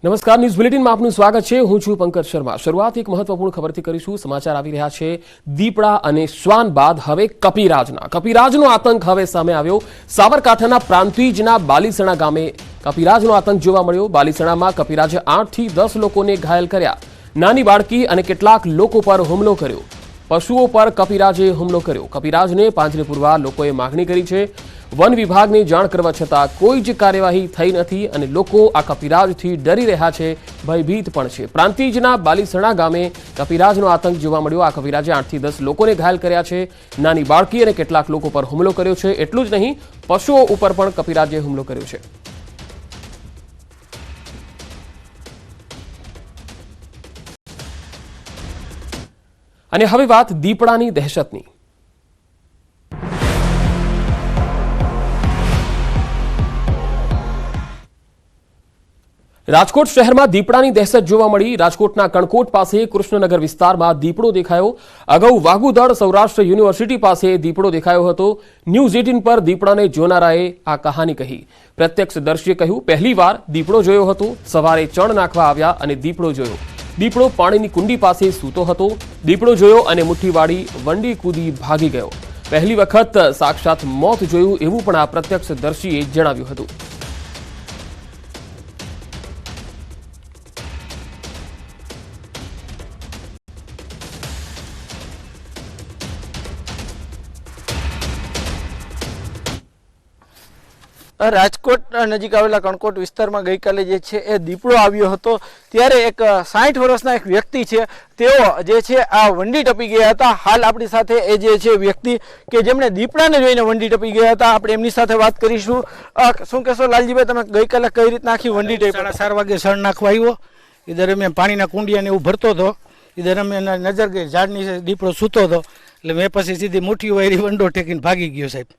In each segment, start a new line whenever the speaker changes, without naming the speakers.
નમસ્કાર, ન્યૂઝ બુલેટિનમાં આપનું સ્વાગત છે। હું છું પંકજ શર્મા। શરૂઆત એક મહત્વપૂર્ણ ખબરથી કરીશું। સમાચાર આવી રહ્યા છે દીપડા અને શ્વાન બાદ હવે કપિરાજનો આતંક હવે સામે આવ્યો। સાબરકાંઠાના પ્રાંતિજના બાલીસણા ગામે કપિરાજનો આતંક જોવા મળ્યો। બાલીસણામાં કપિરાજે 8 થી 10 લોકોને ઘાયલ કર્યા। નાની બાળકી અને કેટલાક લોકો પર હુમલો કર્યો। પશુઓ પર કપિરાજે હુમલો કર્યો। કપિરાજને પાંજરે પૂરવા લોકોએ માંગણી કરી છે। વન વિભાગને જાણ કરવા છતાં કોઈ જ કાર્યવાહી થઈ નથી અને લોકો આ કપિરાજથી ડરી રહ્યા છે, ભયભીત પણ છે। પ્રાંતિજના બાલીસણા ગામે કપિરાજનો આતંક જોવા મળ્યો। આ કપિરાજે 8 થી 10 લોકોને ઘાયલ કર્યા છે। નાની બાળકી અને કેટલાક લોકો પર હુમલો કર્યો છે। એટલું જ નહીં, પશુઓ ઉપર પણ કપિરાજે હુમલો કર્યો છે। અને હવે વાત દીપડાની દહેશતની। રાજકોટ શહેરમાં દીપડાની દહેશત જોવા મળી। રાજકોટના કણકોટ પાસે કૃષ્ણનગર વિસ્તારમાં દીપડો દેખાયો। અગાઉ વાઘુદળ સૌરાષ્ટ્ર યુનિવર્સિટી પાસે દીપડો દેખાયો હતો। ન્યૂઝ 18 પર દીપડાને જોનારાએ આ કહાની કહી। પ્રત્યક્ષદર્શીએ કહ્યું, પહેલીવાર દીપડો જોયો હતો। સવારે ચણ નાખવા આવ્યા અને દીપડો જોયો। દીપડો પાણીની કુંડી પાસે સૂતો હતો। દીપડો જોયો અને મુઠ્ઠીવાળી વંડી કૂદી ભાગી ગયો। પહેલી વખત સાક્ષાત મોત જોયું એવું પણ આ પ્રત્યક્ષદર્શીએ જણાવ્યું હતું।
રાજકોટ નજીક આવેલા કણકોટ વિસ્તારમાં ગઈકાલે જે છે એ દીપડો આવ્યો હતો। ત્યારે એક 60 વર્ષના એક વ્યક્તિ છે, તેઓ જે છે આ વંડી ટપી ગયા હતા। હાલ આપણી સાથે એ જે છે વ્યક્તિ કે જેમણે દીપડાને જોઈને વંડી ટપી ગયા હતા, આપણે એમની સાથે વાત કરીશું। શું કહેશો લાલજીભાઈ, તમે ગઈકાલે કઈ રીતના આખી વંડી ટપી?
4:30 વાગે સણ નાખવા આવ્યો। એ દરમિયાન પાણીના કુંડિયાને એવું ભરતો હતો। એ દરમિયાન નજર ગઈ ઝાડની દીપડો સૂતો હતો, એટલે મેં પછી સીધી મુઠ્ઠી વાયરી વંડો ટેકીને ભાગી ગયો સાહેબ।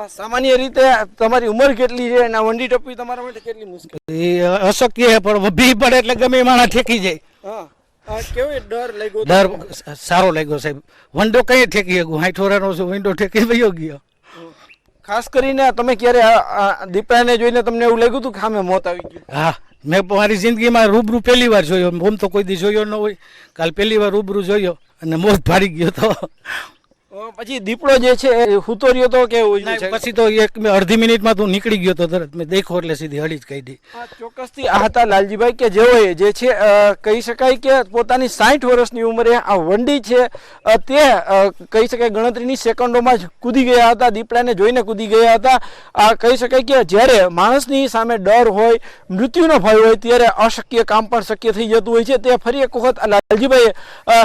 સામાન્ય રીતે તમારી ઉંમર કેટલી છે અને વંડી ટપવી તમારા માટે કેટલી મુશ્કેલ?
એ અશક્ય પણ ભી પડે એટલે ગમે માણસ ઠેકી જાય।
કેવો ડર લાગ્યો?
ડર સારો લાગ્યો સાહેબ। વંડો કઈ ઠેકી શકું? 60 વર્ષનો છું, વંડો ઠેકી વયો ગયો।
ખાસ કરીને તમે ક્યારે દીપડાને જોઈને તમને એવું લાગ્યું હતું કે સામે મોત આવી ગયું?
હા, મેં મારી જિંદગીમાં રૂબરૂ પહેલી વાર જોયો। ઓમ તો કોઈ દી જોયો ન હોય, કાલ પહેલી વાર રૂબરૂ જોયો અને મોત ભાડી ગયો તો।
પછી દીપડો જે છે એ સૂતો રહ્યો તો કે
પછી તો અડધી મિનિટમાં તું નીકળી ગયો તો તરત મેં દેખો એટલે સીધી હળી જ કાઢી।
ચોક્કસથી આ હતા લાલજીભાઈ કે જેઓએ જે છે કહી શકાય કે પોતાની 60 વર્ષની ઉંમરે આ વંડી છે તે કહી શકાય ગણતરીની સેકન્ડોમાં જ કૂદી ગયા હતા, દીપડાને જોઈને કૂદી ગયા હતા। આ કહી શકાય કે જ્યારે માણસની સામે ડર હોય, મૃત્યુનો ભય હોય, ત્યારે અશક્ય કામ પણ શક્ય થઈ જતું હોય છે। તે ફરી એક વખત લાલજીભાઈએ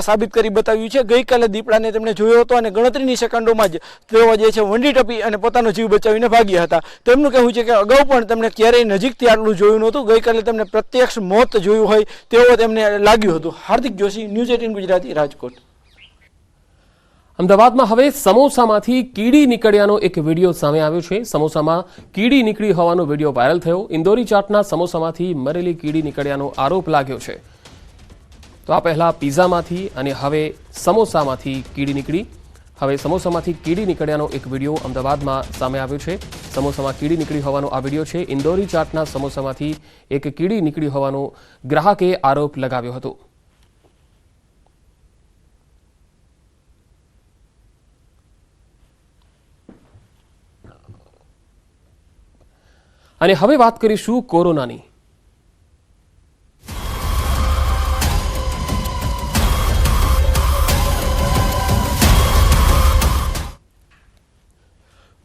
સાબિત કરી બતાવ્યું છે। ગઈકાલે દીપડાને તેમણે જોયો હતો અને ગણતરીની સેકન્ડોમાં જ તેઓ જે છે વંડી ટપી અને પોતાનો જીવ બચાવીને ભાગ્યા હતા। તેમનું કહેવું છે કે અગાઉ પણ તેમને ક્યારેય નજીકથી આટલું જોયું નહોતું। ગઈકાલે તેમને પ્રત્યક્ષ મોત જોયું હોય તેવો તેમને લાગ્યું હતું। હાર્દિક જોશી, ન્યૂઝ 18 ગુજરાતી, રાજકોટ।
અમદાવાદમાં હવે સમોસામાંથી કીડી નીકળ્યાનો એક વિડીયો સામે આવ્યો છે। સમોસામાં કીડી નીકળી હોવાનો વિડીયો વાયરલ થયો। ઇન્દોરી ચાટના સમોસામાંથી મરેલી કીડી નીકળ્યાનો આરોપ લાગ્યો છે। તો આ પહેલા પિઝામાંથી અને હવે સમોસામાંથી કીડી નીકળી। હવે સમોસામાંથી કીડી નીકળ્યાનો એક વિડીયો અમદાવાદમાં સામે આવ્યો છે। સમોસામાં કીડી નીકળી હોવાનો આ વિડીયો છે। ઇન્દોરી ચાટના સમોસામાંથી એક કીડી નીકળી હોવાનો ગ્રાહકે આરોપ લગાવ્યો હતો। અને હવે વાત કરીશું કોરોનાની।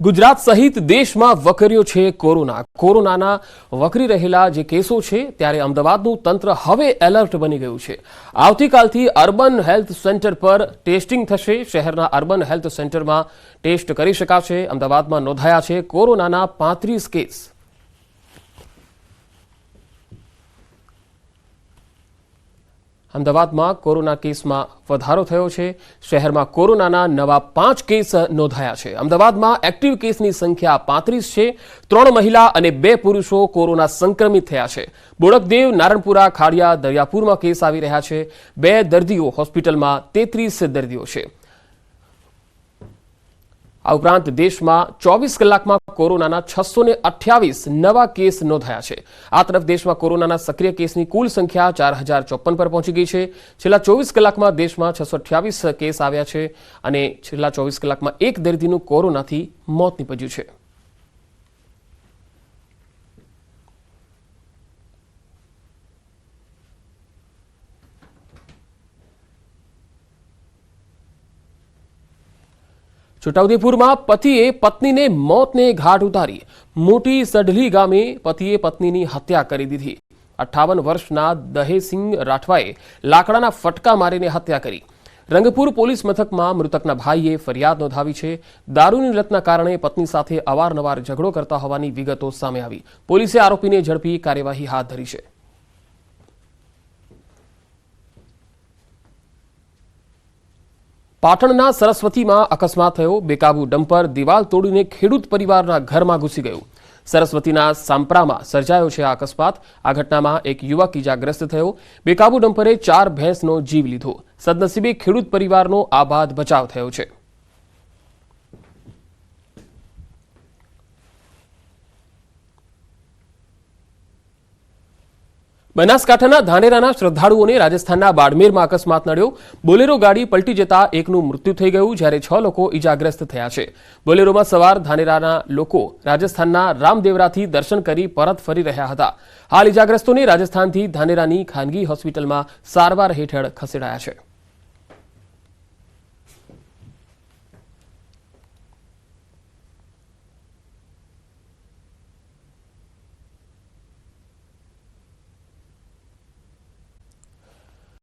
ગુજરાત સહિત દેશમાં વકર્યો છે કોરોના। કોરોનાના વકરી રહેલા જે કેસો છે ત્યારે અમદાવાદનું તંત્ર હવે એલર્ટ બની ગયું છે। આવતીકાલથી અર્બન હેલ્થ સેન્ટર પર ટેસ્ટિંગ થશે। શહેરના અર્બન હેલ્થ સેન્ટરમાં ટેસ્ટ કરી શકાશે। અમદાવાદમાં નોંધાયા છે કોરોનાના 35 કેસ। અમદાવાદમાં કોરોના કેસમાં વધારો થયો છે। શહેરમાં કોરોનાના નવા 5 કેસ નોંધાયા છે। અમદાવાદમાં એક્ટિવ કેસની સંખ્યા 35 છે। 3 મહિલા અને 2 પુરુષો કોરોના સંક્રમિત થયા છે। બોડકદેવ, નારણપુરા, ખાડિયા, દરિયાપુરમાં કેસ આવી રહ્યા છે। 2 દર્દીઓ હોસ્પિટલમાં, 33 દર્દીઓ છે। આ ઉપરાંત દેશમાં 24 કલાકમાં કોરોનાના 628 નવા કેસ નોંધાયા છે. આ તરફ દેશમાં કોરોનાના સક્રિય કેસની કુલ સંખ્યા 4054 પર પહોંચી ગઈ છે. છેલ્લા 24 કલાકમાં દેશમાં 628 કેસ આવ્યા છે અને છેલ્લા 24 કલાકમાં એક દર્દીનું કોરોનાથી મોત નીપજ્યું છે. છોટાઉદેપુરમાં પતિએ પત્નીને મોતને ઘાટ ઉતારી. મોટી સડલી ગામે પતિએ પત્નીની હત્યા કરી દીધી. 58 વર્ષના દહેસિંગ રાઠવાએ લાકડાના ફટકા મારીને હત્યા કરી. રંગપુર પોલીસ મથકમાં મૃતકના ભાઈએ ફરિયાદ નોંધાવી છે. દારૂની લતના કારણે પત્ની સાથે અવારનવાર ઝઘડો કરતા હોવાની વિગતો સામે આવી. પોલીસે આરોપીને ઝડપી કાર્યવાહી હાથ ધરી છે. પાટણના સરસ્વતીમાં અકસ્માત થયો. બેકાબુ ડમ્પર દિવાલ તોડીને ખેડૂત પરિવારના ઘરમાં ઘૂસી ગયું. સરસ્વતીના સાંપરામાં સર્જાયો છે આ અકસ્માત. આ ઘટનામાં એક યુવક ઇજાગ્રસ્ત થયો. બેકાબુ ડમ્પરે 4 ભેંસનો જીવ લીધો. સદનસીબે ખેડૂત પરિવારનો આબાદ બચાવ થયો છે. બનાસકાંઠાના ધાનેરાના શ્રદ્ધાળુઓને રાજસ્થાનના બાડમેરમાં અકસ્માત નડ્યો. બોલેરો ગાડી પલટી જતા એકનું મૃત્યુ થઈ ગયું જ્યારે 6 લોકો ઇજાગ્રસ્ત થયા છે. બોલેરોમાં સવાર ધાનેરાના લોકો રાજસ્થાનના રામદેવરાથી દર્શન કરી પરત ફરી રહ્યા હતા. હાલ ઇજાગ્રસ્તોને રાજસ્થાનથી ધાનેરાની ખાનગી હોસ્પિટલમાં સારવાર હેઠળ ખસેડાયા છે.